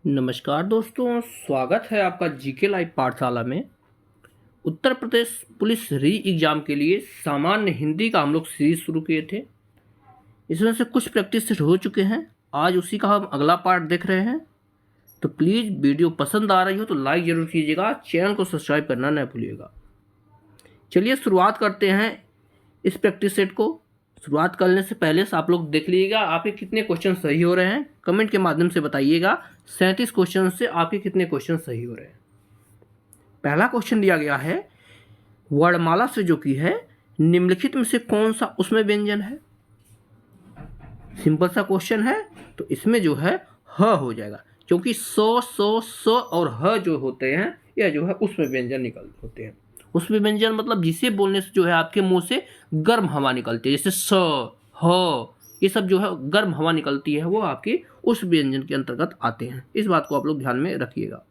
नमस्कार दोस्तों, स्वागत है आपका जीके लाइव पाठशाला में। उत्तर प्रदेश पुलिस री एग्ज़ाम के लिए सामान्य हिंदी का हम लोग सीरीज शुरू किए थे। इसमें से कुछ प्रैक्टिस सेट हो चुके हैं। आज उसी का हम अगला पार्ट देख रहे हैं। तो प्लीज़ वीडियो पसंद आ रही हो तो लाइक ज़रूर कीजिएगा, चैनल को सब्सक्राइब करना न भूलिएगा। चलिए शुरुआत करते हैं इस प्रैक्टिस सेट को। शुरुआत करने से पहले से आप लोग देख लीजिएगा आपके कितने क्वेश्चन सही हो रहे हैं। कमेंट के माध्यम से बताइएगा 37 क्वेश्चन से आपके कितने क्वेश्चन सही हो रहे हैं। पहला क्वेश्चन दिया गया है, वर्णमाला से जो कि है निम्नलिखित में से कौन सा उसमें व्यंजन है। सिंपल सा क्वेश्चन है, तो इसमें जो है ह हो जाएगा, क्योंकि स और ह जो होते हैं यह जो है उसमें व्यंजन निकल होते हैं। उसमें व्यंजन मतलब जिसे बोलने से जो है आपके मुंह से गर्म हवा निकलती है, जैसे स, ह, ये सब जो है गर्म हवा निकलती है, वो आपके उस व्यंजन के अंतर्गत आते हैं। इस बात को आप लोग ध्यान में रखिएगा।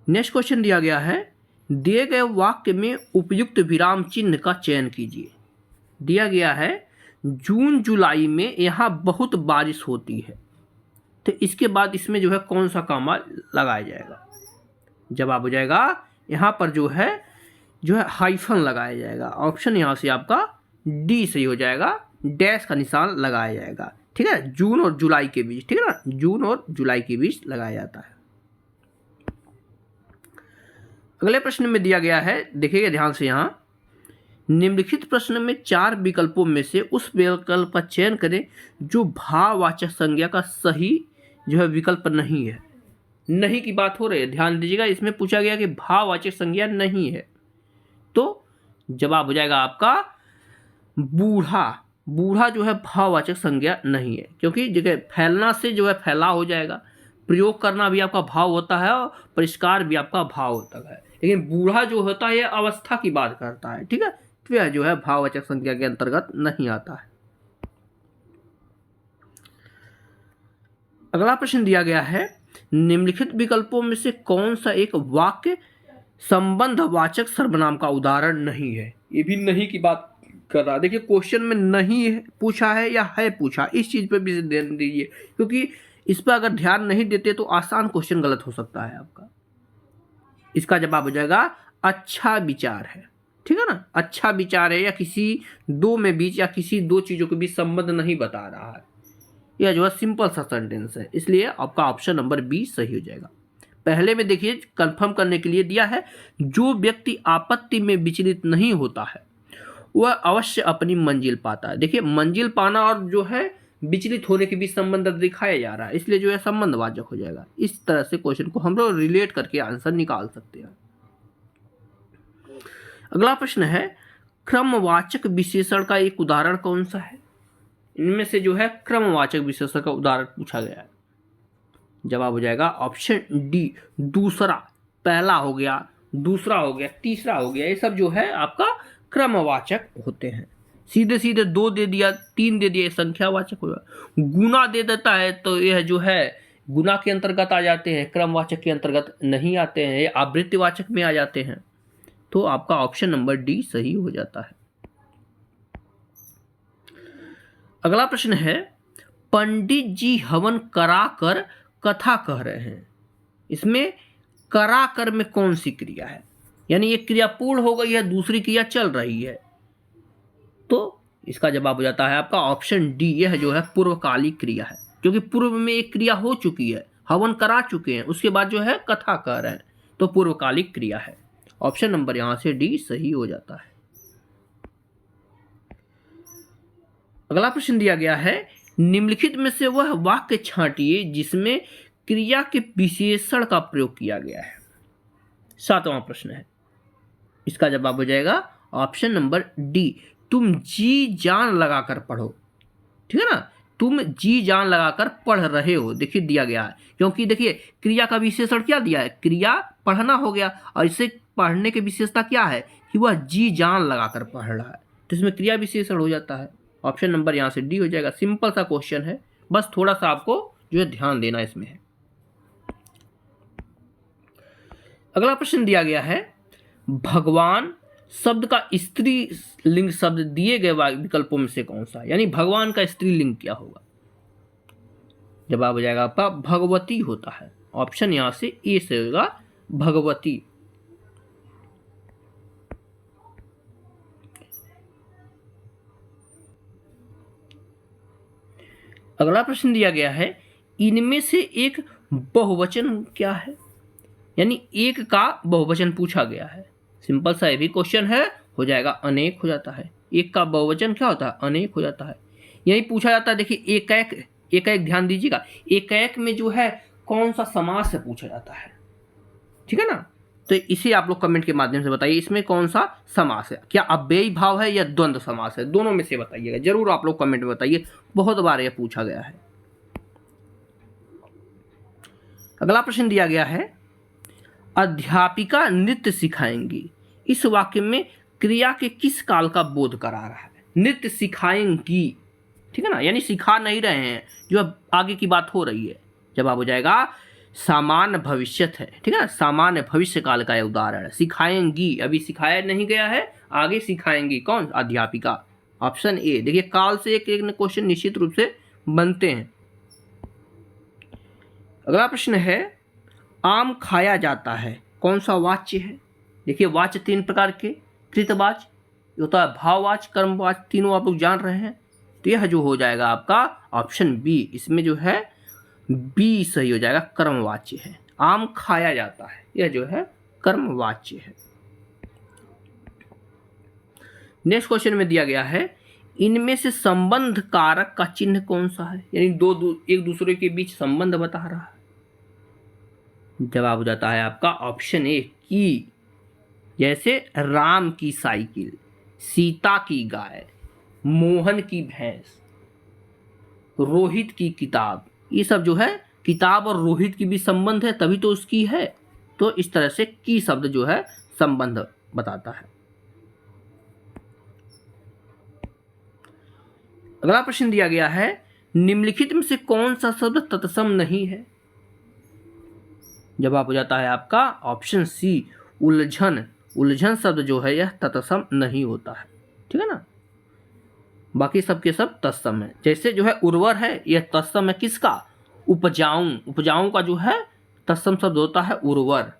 नेक्स्ट क्वेश्चन दिया गया है, दिए गए वाक्य में उपयुक्त विराम चिन्ह का चयन कीजिए। दिया गया है, जून जुलाई में यहाँ बहुत बारिश होती है, तो इसके बाद इसमें जो है कौन सा कॉमा लगाया जाएगा। जवाब हो जाएगा यहाँ पर जो है हाइफन लगाया जाएगा। ऑप्शन यहाँ से आपका डी सही हो जाएगा, डैश का निशान लगाया जाएगा। ठीक है, जून और जुलाई के बीच, ठीक है ना, जून और जुलाई के बीच लगाया जाता है। अगले प्रश्न में दिया गया है, देखिएगा ध्यान से, यहाँ निम्नलिखित प्रश्न में 4 विकल्पों में से उस विकल्प का चयन करें जो भाववाचक संज्ञा का सही जो है विकल्प नहीं है। नहीं की बात हो रही है, ध्यान दीजिएगा। इसमें पूछा गया कि भाववाचक संज्ञा नहीं है, तो जवाब हो जाएगा आपका बूढ़ा। बूढ़ा जो है भाववाचक संज्ञा नहीं है, क्योंकि जगह फैलना से जो है फैलाव हो जाएगा। प्रयोग करना भी आपका भाव होता है और परिष्कार भी आपका भाव होता है, लेकिन बूढ़ा जो होता है यह अवस्था की बात करता है। ठीक है, तो यह जो है भाववाचक संज्ञा के अंतर्गत नहीं आता है। अगला प्रश्न दिया गया है, निम्नलिखित विकल्पों में से कौन सा एक वाक्य संबंधवाचक सर्वनाम का उदाहरण नहीं है। ये भी नहीं की बात कर रहा है। देखिए क्वेश्चन में नहीं पूछा है या है पूछा, इस चीज पे भी ध्यान दीजिए, क्योंकि इस पर अगर ध्यान नहीं देते तो आसान क्वेश्चन गलत हो सकता है आपका। इसका जवाब हो जाएगा अच्छा विचार है। ठीक है ना, अच्छा विचार है, या किसी दो में बीच या किसी दो चीजों के बीच संबंध नहीं बता रहा है। यह जो है सिंपल सा सेंटेंस है, इसलिए आपका ऑप्शन नंबर बी सही हो जाएगा। पहले में देखिए कंफर्म करने के लिए दिया है, जो व्यक्ति आपत्ति में विचलित नहीं होता है वह अवश्य अपनी मंजिल पाता है। देखिए मंजिल पाना और जो है विचलित होने के बीच संबंध दिखाया जा रहा है, इसलिए जो है संबंधवाचक हो जाएगा। इस तरह से क्वेश्चन को हम लोग रिलेट करके आंसर निकाल सकते हैं। अगला प्रश्न है, क्रमवाचक विशेषण का एक उदाहरण कौन सा है। इनमें से जो है क्रमवाचक विशेषण का उदाहरण पूछा गया है। जवाब हो जाएगा ऑप्शन डी, दूसरा। पहला हो गया, दूसरा हो गया, तीसरा हो गया, ये सब जो है आपका क्रमवाचक होते हैं। सीधे सीधे 2 दे दिया, 3 दे दिया, संख्यावाचक होगा। गुना दे देता है तो यह जो है गुना के अंतर्गत आ जाते हैं, क्रमवाचक के अंतर्गत नहीं आते हैं, ये आवृत्तिवाचक में आ जाते हैं। तो आपका ऑप्शन नंबर डी सही हो जाता है। अगला प्रश्न है, पंडित जी हवन कराकर कथा कह रहे हैं। इसमें कराकर में कौन सी क्रिया है, यानी ये क्रिया पूर्ण हो गई है, दूसरी क्रिया चल रही है। तो इसका जवाब हो जाता है आपका ऑप्शन डी, यह जो है पूर्वकालिक क्रिया है, क्योंकि पूर्व में एक क्रिया हो चुकी है, हवन करा चुके हैं, उसके बाद जो है कथा कह रहे हैं, तो पूर्वकालिक क्रिया है। ऑप्शन नंबर यहां से डी सही हो जाता है। अगला प्रश्न दिया गया है, निम्नलिखित में से वह वाक्य छांटिए जिसमें क्रिया के विशेषण का प्रयोग किया गया है। 7वां प्रश्न है, इसका जवाब हो जाएगा ऑप्शन नंबर डी, तुम जी जान लगाकर पढ़ो। ठीक है ना, तुम जी जान लगाकर पढ़ रहे हो। देखिए दिया गया है, क्योंकि देखिए क्रिया का विशेषण क्या दिया है, क्रिया पढ़ना हो गया, और इसे पढ़ने की विशेषता क्या है कि वह जी जान लगाकर पढ़ रहा है, तो इसमें क्रिया विशेषण हो जाता है। ऑप्शन नंबर यहाँ से डी हो जाएगा। सिंपल सा क्वेश्चन है, बस थोड़ा सा आपको जो है ध्यान देना इसमें है। अगला प्रश्न दिया गया है, भगवान शब्द का स्त्री लिंग शब्द दिए गए विकल्पों में से कौन सा, यानी भगवान का स्त्री लिंग क्या होगा। जवाब हो जाएगा आपका भगवती होता है। ऑप्शन यहाँ से ए से होगा भगवती। अगला प्रश्न दिया गया है, इनमें से एक बहुवचन क्या है? यानी एक का बहुवचन पूछा गया है। सिंपल सा ये भी क्वेश्चन है, हो जाएगा अनेक हो जाता है। एक का बहुवचन क्या होता है? अनेक हो जाता है। यही पूछा जाता है, देखिए एकैक, एकैक ध्यान दीजिएगा, एकैक में जो है कौन सा समास से पूछा जाता है, ठीक है ना? तो इसे आप लोग कमेंट के माध्यम से बताइए, इसमें कौन सा समास है, क्या अव्ययी भाव है या द्वंद्व समास है, दोनों में से बताइएगा जरूर, आप लोग कमेंट में बताइए, बहुत बार यह पूछा गया है। अगला प्रश्न दिया गया है, अध्यापिका नृत्य सिखाएंगी, इस वाक्य में क्रिया के किस काल का बोध करा रहा है? नृत्य सिखाएंगी, ठीक है ना, यानी सिखा नहीं रहे हैं, जो अब आगे की बात हो रही है। जवाब हो जाएगा सामान्य भविष्यत है, ठीक है ना, सामान्य भविष्य काल का यह उदाहरण है। सिखाएंगी, अभी सिखाया नहीं गया है, आगे सिखाएंगी, कौन? अध्यापिका। Option A. देखिए काल से एक एक क्वेश्चन निश्चित रूप से बनते हैं। अगला प्रश्न है, आम खाया जाता है, कौन सा वाच्य है? देखिए वाच्य तीन प्रकार के, कृतवाच्य होता है, भाववाच्य, कर्मवाच्य, तीनों आप लोग जान रहे हैं। तो यह जो हो जाएगा आपका ऑप्शन बी, इसमें जो है बी सही हो जाएगा, कर्मवाच्य है। आम खाया जाता है, यह जो है कर्मवाच्य है। नेक्स्ट क्वेश्चन में दिया गया है, इनमें से संबंध कारक का चिन्ह कौन सा है? यानी एक दूसरे के बीच संबंध बता रहा है। जवाब हो जाता है आपका ऑप्शन ए की, जैसे राम की साइकिल, सीता की गाय, मोहन की भैंस, रोहित की किताब, ये सब जो है किताब और रोहित की भी संबंध है, तभी तो उसकी है। तो इस तरह से की शब्द जो है संबंध बताता है। अगला प्रश्न दिया गया है, निम्नलिखित में से कौन सा शब्द तत्सम नहीं है? जवाब हो जाता है आपका ऑप्शन सी, उलझन। उलझन शब्द जो है यह तत्सम नहीं होता है, ठीक है ना, बाकी सबके सब तत्सम है। जैसे जो है उर्वर है, यह तत्सम है किसका? उपजाऊ। उपजाऊ का जो है तत्सम शब्द होता है उर्वर।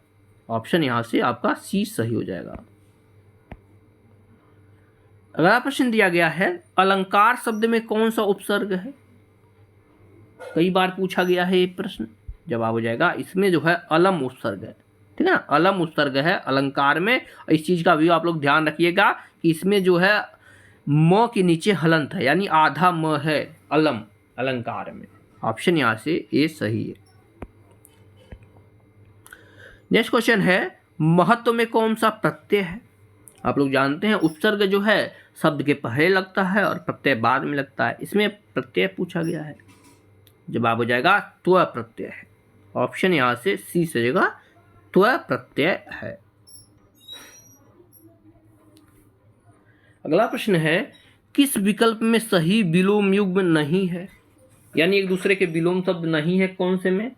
ऑप्शन यहां से आपका सी सही हो जाएगा। अगला प्रश्न दिया गया है, अलंकार शब्द में कौन सा उपसर्ग है? कई बार पूछा गया है ये प्रश्न। जवाब हो जाएगा इसमें जो है अलम उपसर्ग है, ठीक है ना, अलम उपसर्ग है अलंकार में। इस चीज का भी आप लोग ध्यान रखिएगा कि इसमें जो है म के नीचे हलंत है, यानी आधा म है अलम अलंकार में। ऑप्शन यहां से ए सही है। नेक्स्ट क्वेश्चन है, महत्व में कौन सा प्रत्यय है? आप लोग जानते हैं उपसर्ग जो है शब्द के पहले लगता है और प्रत्यय बाद में लगता है, इसमें प्रत्यय पूछा गया है। जवाब हो जाएगा त्व प्रत्यय है। ऑप्शन यहां से सी सजेगा, त्व प्रत्यय है। अगला प्रश्न है, किस विकल्प में सही विलोम युग्म नहीं है? यानी एक दूसरे के विलोम शब्द नहीं है, कौन से में?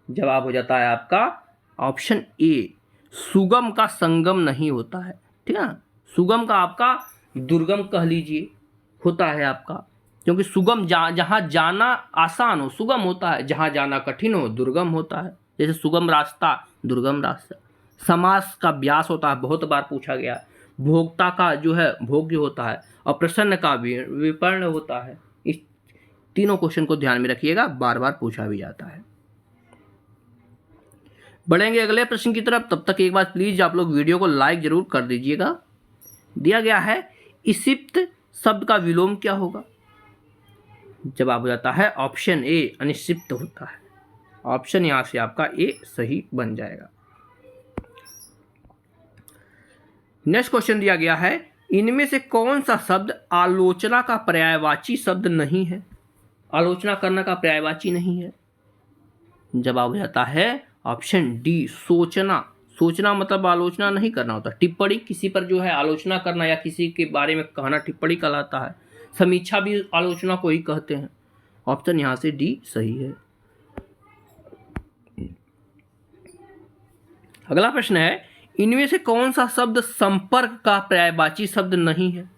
जवाब हो जाता है आपका ऑप्शन ए, सुगम का संगम नहीं होता है, ठीक है ना। सुगम का आपका दुर्गम कह लीजिए होता है आपका, क्योंकि सुगम जहाँ जाना आसान हो सुगम होता है, जहाँ जाना कठिन हो दुर्गम होता है। जैसे सुगम रास्ता, दुर्गम रास्ता। समास का व्यास होता है, बहुत बार पूछा गया। भोक्ता का जो है भोग्य होता है, और प्रसन्न का विपर्ण होता है। इस तीनों क्वेश्चन को ध्यान में रखिएगा, बार बार पूछा भी जाता है। बढ़ेंगे अगले प्रश्न की तरफ, तब तक एक बार प्लीज आप लोग वीडियो को लाइक जरूर कर दीजिएगा। दिया गया है, इसिप्त शब्द का विलोम क्या होगा? जवाब हो जाता है ऑप्शन ए, अनिक्षिप्त होता है। ऑप्शन यहां से आपका ए सही बन जाएगा। नेक्स्ट क्वेश्चन दिया गया है, इनमें से कौन सा शब्द आलोचना का पर्यायवाची शब्द नहीं है? आलोचना करना का पर्यायवाची नहीं है। जवाब हो जाता है ऑप्शन डी, सोचना। सोचना मतलब आलोचना नहीं करना होता। टिप्पणी, किसी पर जो है आलोचना करना या किसी के बारे में कहना टिप्पणी कहलाता है। समीक्षा भी आलोचना को ही कहते हैं। ऑप्शन यहां से डी सही है। अगला प्रश्न है, इनमें से कौन सा शब्द संपर्क का पर्यायवाची शब्द नहीं है?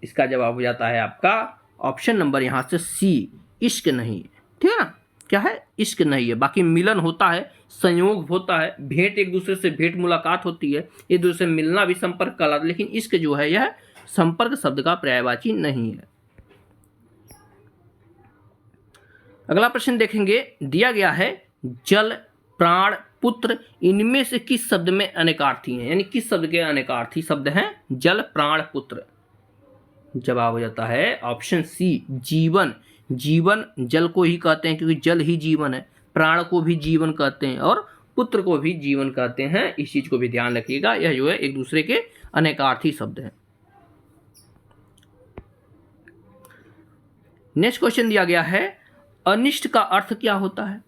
इसका जवाब हो जाता है आपका ऑप्शन नंबर यहां से सी, इश्क नहीं, ठीक है ना, क्या है, इश्क नहीं है। बाकी मिलन होता है, संयोग होता है, भेंट, एक दूसरे से भेंट मुलाकात होती है, एक दूसरे से मिलना भी संपर्क कहलाता है, लेकिन इश्क जो है यह संपर्क शब्द का पर्यायवाची नहीं है। अगला प्रश्न देखेंगे, दिया गया है जल, प्राण, पुत्र, इनमें से किस शब्द में अनेकार्थी हैं, यानी किस शब्द के अनेकार्थी शब्द हैं जल, प्राण, पुत्र। जवाब हो जाता है ऑप्शन सी, जीवन। जीवन जल को ही कहते हैं क्योंकि जल ही जीवन है, प्राण को भी जीवन कहते हैं और पुत्र को भी जीवन कहते हैं। इस चीज को भी ध्यान रखिएगा, यह जो है एक दूसरे के अनेकार्थी शब्द हैं। नेक्स्ट क्वेश्चन दिया गया है, अनिष्ट का अर्थ क्या होता है?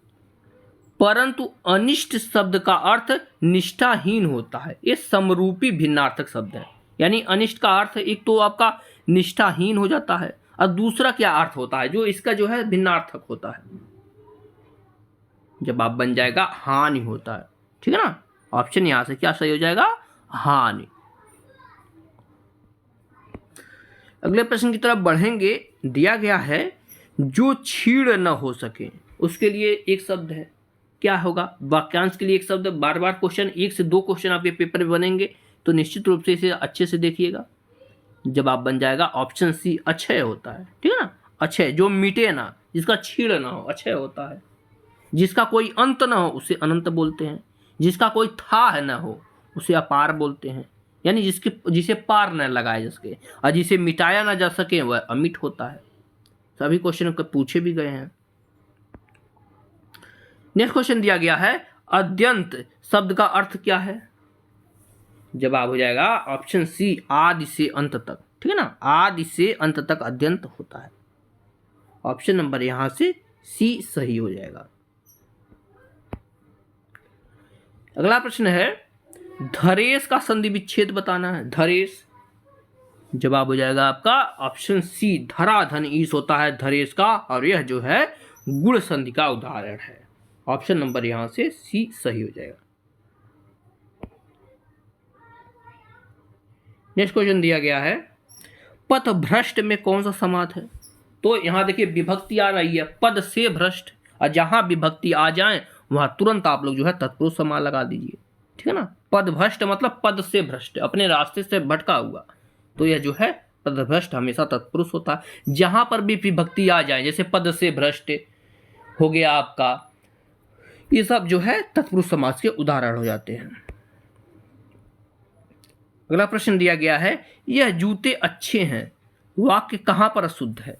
परंतु अनिष्ट शब्द का अर्थ निष्ठाहीन होता है। ये समरूपी भिन्नार्थक शब्द है, यानी अनिष्ट का अर्थ एक तो आपका निष्ठाहीन हो जाता है और दूसरा क्या अर्थ होता है जो इसका जो है भिन्नार्थक होता है, जब आप बन जाएगा हानि होता है। ठीक है ना, ऑप्शन यहां से क्या सही हो जाएगा, हानि। अगले प्रश्न की तरफ बढ़ेंगे, दिया गया है जो छीड़ न हो सके उसके लिए एक शब्द है, क्या होगा? वाक्यांश के लिए एक शब्द। बार बार क्वेश्चन, 1 से 2 क्वेश्चन आपके पेपर में बनेंगे तो निश्चित रूप से इसे अच्छे से देखिएगा। जब आप बन जाएगा ऑप्शन सी, अक्षय होता है। ठीक है ना, अक्षय जो मिटे ना, जिसका छीड़ ना हो, अक्षय होता है। जिसका कोई अंत ना हो उसे अनंत बोलते हैं, जिसका कोई था ना हो उसे अपार बोलते हैं, यानी जिसे पार न लगाया जा सके, और जिसे मिटाया ना जा सके वह अमिट होता है। सभी क्वेश्चन पूछे भी गए हैं। नेक्स्ट क्वेश्चन दिया गया है, अद्यंत शब्द का अर्थ क्या है? जवाब हो जाएगा ऑप्शन सी, आदि से अंत तक। ठीक है ना, आदि से अंत तक अद्यंत होता है। ऑप्शन नंबर यहां से सी सही हो जाएगा। अगला प्रश्न है, धरेश का संधि विच्छेद बताना है। धरेश, जवाब हो जाएगा आपका ऑप्शन सी, धरा धन ईस होता है धरेश का, और यह जो है गुण संधि का उदाहरण है। ऑप्शन नंबर यहां से सी सही हो जाएगा। नेक्स्ट क्वेश्चन दिया गया है, पथ भ्रष्ट में कौन सा समास है? तो यहां देखिए विभक्ति आ रही है, पद से भ्रष्ट, और जहां विभक्ति आ जाए वहां तुरंत आप लोग जो है तत्पुरुष समास लगा दीजिए। ठीक है ना, पद भ्रष्ट मतलब पद से भ्रष्ट, अपने रास्ते से भटका हुआ, तो यह जो है पद भ्रष्ट हमेशा तत्पुरुष होता है। जहां पर भी विभक्ति आ जाए, जैसे पद से भ्रष्ट हो गया आपका, ये सब जो है तत्पुरुष समास के उदाहरण हो जाते हैं। अगला प्रश्न दिया गया है, यह जूते अच्छे हैं, वाक्य कहां पर अशुद्ध है?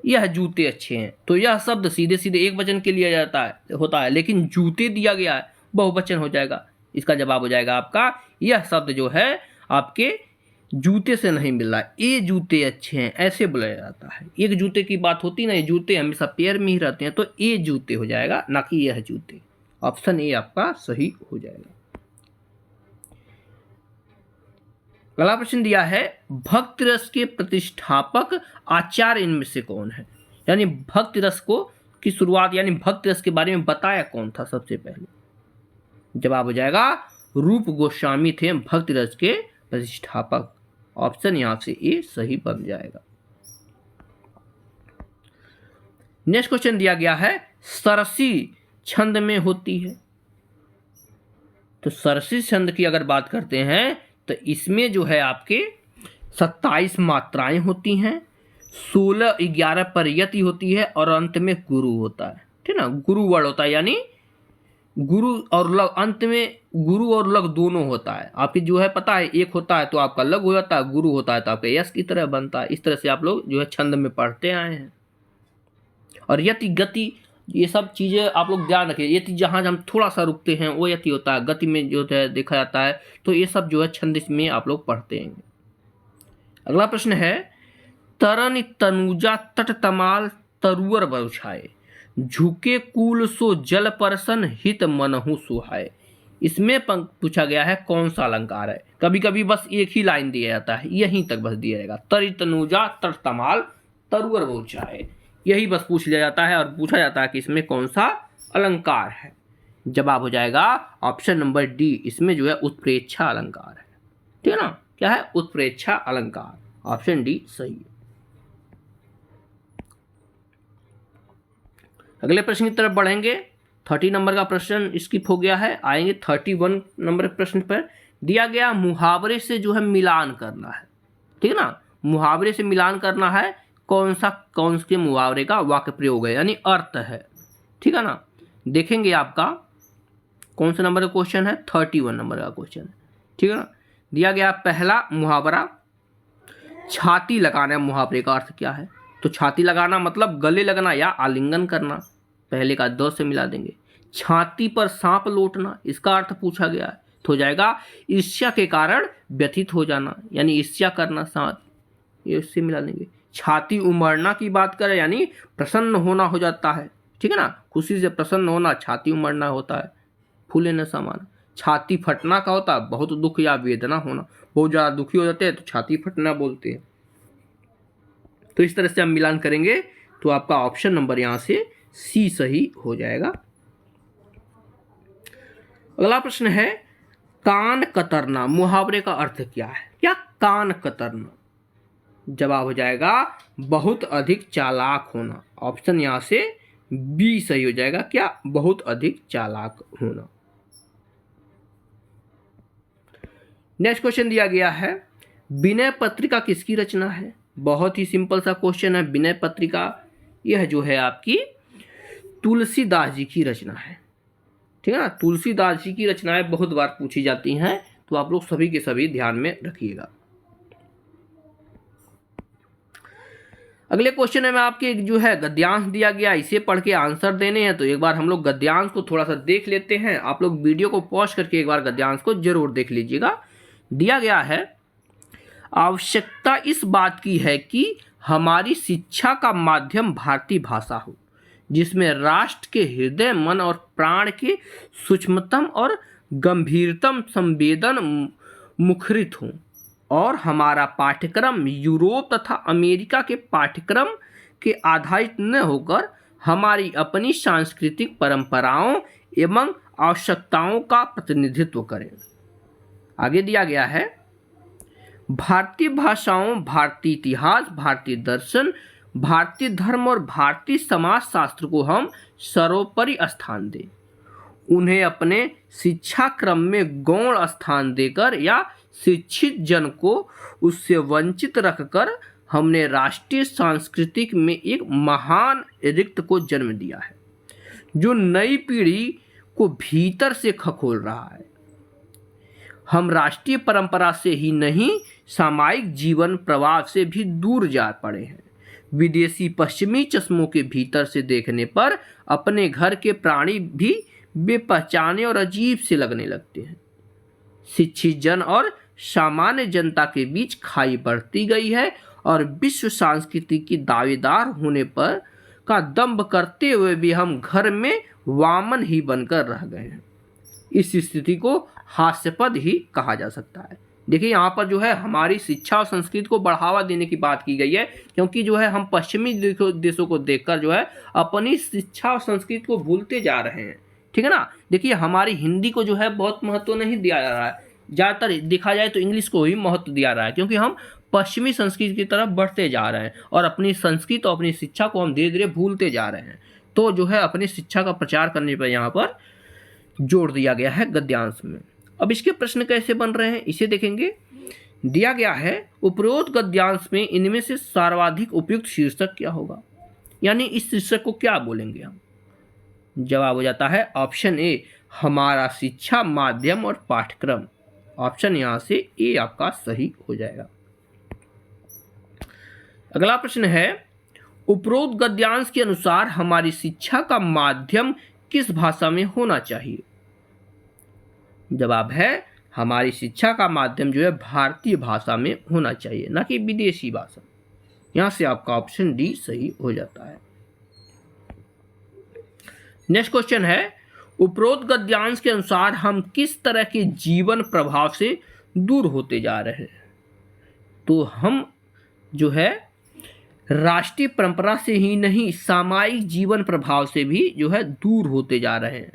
यह जूते अच्छे हैं, तो यह शब्द सीधे सीधे एक वचन के लिए होता है, लेकिन जूते दिया गया है बहुवचन हो जाएगा। इसका जवाब हो जाएगा आपका, यह शब्द जो है आपके जूते से नहीं मिल रहा है, ये जूते अच्छे हैं ऐसे बोला जाता है। एक जूते की बात होती ना, जूते हमेशा पैर में ही रहते हैं, तो ये जूते हो जाएगा, ना कि यह जूते। ऑप्शन ए आपका सही हो जाएगा। अगला प्रश्न दिया है, भक्ति रस के प्रतिष्ठापक आचार्य इनमें से कौन है? यानी भक्ति रस को की शुरुआत, यानी भक्ति रस के बारे में बताया कौन था सबसे पहले? जवाब हो जाएगा रूप गोस्वामी थे भक्ति रस के प्रतिष्ठापक। ऑप्शन यहां से ए सही बन जाएगा। नेक्स्ट क्वेश्चन दिया गया है, सरसी छंद में होती है। तो सरसी छंद की अगर बात करते हैं तो इसमें जो है आपके 27 मात्राएं होती हैं, 16-11 पर यति होती है और अंत में गुरु होता है। ठीक ना, गुरु वर्ड होता है, यानी गुरु और लग, अंत में गुरु और लग दोनों होता है। आपकी जो है पता है, एक होता है तो आपका लग हो जाता है, गुरु होता है तो आपका यश की तरह बनता है। इस तरह से आप लोग जो है छंद में पढ़ते आए हैं। और यति, गति, ये सब चीजें आप लोग ध्यान रखिए। यति जहां हम थोड़ा सा रुकते हैं वो यति होता है, गति में जो है देखा जाता है, तो ये सब जो है छंद में आप लोग पढ़ते हैं। अगला प्रश्न है, तरन तनुजा तट तमाल तरुअर बरछाए, झुके कूल सो जल परसन हित मनहु सुहाए। इसमें पूछा गया है कौन सा अलंकार है? कभी कभी बस एक ही लाइन दिया जाता है, यहीं तक बस दिया जाएगा, तरि तनुजा तट तमाल तरुअर बरछाए, यही बस पूछ लिया जाता है और पूछा जाता है कि इसमें कौन सा अलंकार है। जवाब हो जाएगा ऑप्शन नंबर डी, इसमें जो है उत्प्रेक्षा अलंकार है। ठीक है ना, क्या है? उत्प्रेक्षा अलंकार। ऑप्शन डी सही है। अगले प्रश्न की तरफ बढ़ेंगे। 30 नंबर का प्रश्न स्किप हो गया है, आएंगे 31 नंबर के प्रश्न पर। दिया गया मुहावरे से जो है मिलान करना है, ठीक है ना। मुहावरे से मिलान करना है, कौन से मुहावरे का वाक्य प्रयोग है यानी अर्थ है, ठीक है ना। देखेंगे आपका कौन सा नंबर का क्वेश्चन है, 31 नंबर का क्वेश्चन है, ठीक है ना। दिया गया पहला मुहावरा छाती लगाना, मुहावरे का अर्थ क्या है। तो छाती लगाना मतलब गले लगना या आलिंगन करना, पहले का दो से मिला देंगे। छाती पर सांप लौटना, इसका अर्थ पूछा गया है, तो हो जाएगा ईर्ष्या के कारण व्यथित हो जाना, यानी ईर्ष्या करना साथ, ये उससे मिला देंगे। छाती उमड़ना की बात करें यानी प्रसन्न होना हो जाता है, ठीक है ना, खुशी से प्रसन्न होना छाती उमड़ना होता है, फूले न समाना। छाती फटना का होता है बहुत दुख या वेदना होना, बहुत ज़्यादा दुखी हो जाते हैं तो छाती फटना बोलते हैं। तो इस तरह से हम मिलान करेंगे तो आपका ऑप्शन नंबर यहाँ से सी सही हो जाएगा। अगला प्रश्न है कान कतरना, मुहावरे का अर्थ क्या है। क्या कान कतरना, जवाब हो जाएगा बहुत अधिक चालाक होना, ऑप्शन यहाँ से बी सही हो जाएगा। क्या, बहुत अधिक चालाक होना। नेक्स्ट क्वेश्चन दिया गया है विनय पत्रिका किसकी रचना है। बहुत ही सिंपल सा क्वेश्चन है। विनय पत्रिका यह जो है आपकी तुलसीदास जी की रचना है, ठीक है ना। तुलसीदास जी की रचनाएं बहुत बार पूछी जाती हैं, तो आप लोग सभी के सभी ध्यान में रखिएगा। अगले क्वेश्चन में आपके जो है गद्यांश दिया गया, इसे पढ़ के आंसर देने हैं। तो एक बार हम लोग गद्यांश को थोड़ा सा देख लेते हैं। आप लोग वीडियो को पॉज करके एक बार गद्यांश को जरूर देख लीजिएगा। दिया गया है आवश्यकता इस बात की है कि हमारी शिक्षा का माध्यम भारतीय भाषा हो, जिसमें राष्ट्र के हृदय मन और प्राण के सूक्ष्मतम और गंभीरतम संवेदन मुखरित हों, और हमारा पाठ्यक्रम यूरोप तथा अमेरिका के पाठ्यक्रम के आधारित न होकर हमारी अपनी सांस्कृतिक परंपराओं एवं आवश्यकताओं का प्रतिनिधित्व करें। आगे दिया गया है भारतीय भाषाओं, भारतीय इतिहास, भारतीय दर्शन, भारतीय धर्म और भारतीय समाज शास्त्र को हम सर्वोपरि स्थान दें। उन्हें अपने शिक्षा क्रम में गौण स्थान देकर या शिक्षित जन को उससे वंचित रखकर हमने राष्ट्रीय सांस्कृतिक में एक महान रिक्त को जन्म दिया है, जो नई पीढ़ी को भीतर से खखोल रहा है। हम राष्ट्रीय परंपरा से ही नहीं, सामायिक जीवन प्रवाह से भी दूर जा पड़े हैं। विदेशी पश्चिमी चश्मों के भीतर से देखने पर अपने घर के प्राणी भी बेपहचाने और अजीब से लगने लगते हैं। शिक्षित जन और सामान्य जनता के बीच खाई बढ़ती गई है और विश्व संस्कृति की दावेदार होने पर का दंभ करते हुए भी हम घर में वामन ही बनकर रह गए हैं। इस स्थिति को हास्यास्पद ही कहा जा सकता है। देखिए यहाँ पर जो है हमारी शिक्षा और संस्कृति को बढ़ावा देने की बात की गई है, क्योंकि जो है हम पश्चिमी देशों को देखकर जो है अपनी शिक्षा और संस्कृति को भूलते जा रहे हैं, ठीक है ना। देखिए हमारी हिंदी को जो है बहुत महत्व नहीं दिया जा रहा है, ज़्यादातर देखा जाए तो इंग्लिश को ही महत्व दिया रहा है, क्योंकि हम पश्चिमी संस्कृति की तरफ बढ़ते जा रहे हैं और अपनी संस्कृति और अपनी शिक्षा को हम धीरे धीरे भूलते जा रहे हैं। तो जो है अपनी शिक्षा का प्रचार करने पर यहाँ पर जोड़ दिया गया है गद्यांश में। अब इसके प्रश्न कैसे बन रहे हैं इसे देखेंगे। दिया गया है उपरोक्त गद्यांश में इनमें से सर्वाधिक उपयुक्त शीर्षक क्या होगा, यानी इस शीर्षक को क्या बोलेंगे हम। जवाब हो जाता है ऑप्शन ए, हमारा शिक्षा माध्यम और पाठ्यक्रम। ऑप्शन यहां से ए आपका सही हो जाएगा। अगला प्रश्न है उपरोक्त गद्यांश के अनुसार हमारी शिक्षा का माध्यम किस भाषा में होना चाहिए। जवाब है हमारी शिक्षा का माध्यम जो है भारतीय भाषा में होना चाहिए, ना कि विदेशी भाषा। यहां से आपका ऑप्शन डी सही हो जाता है। नेक्स्ट क्वेश्चन है उपरोक्त गद्यांश के अनुसार हम किस तरह के जीवन प्रभाव से दूर होते जा रहे हैं। तो हम जो है राष्ट्रीय परंपरा से ही नहीं, सामायिक जीवन प्रभाव से भी जो है दूर होते जा रहे हैं।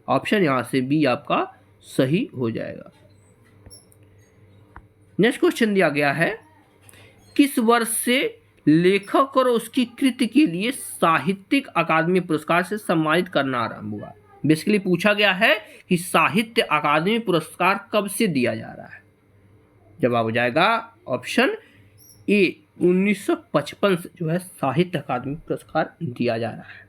ऑप्शन यहां से बी आपका सही हो जाएगा। नेक्स्ट क्वेश्चन दिया गया है किस वर्ष से लेखक और उसकी कृति के लिए साहित्यिक अकादमी पुरस्कार से सम्मानित करना आरंभ हुआ। बेसिकली पूछा गया है कि साहित्य अकादमी पुरस्कार कब से दिया जा रहा है। जवाब हो जाएगा ऑप्शन ए, 1955 से जो है साहित्य अकादमी पुरस्कार दिया जा रहा है।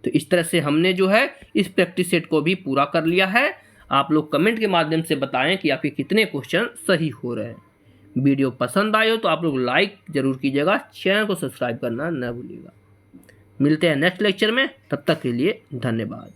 तो इस तरह से हमने जो है इस प्रैक्टिस सेट को भी पूरा कर लिया है। आप लोग कमेंट के माध्यम से बताएं कि आपके कितने क्वेश्चन सही हो रहे हैं। वीडियो पसंद आए हो तो आप लोग लाइक जरूर कीजिएगा, चैनल को सब्सक्राइब करना न भूलिएगा। मिलते हैं नेक्स्ट लेक्चर में, तब तक के लिए धन्यवाद।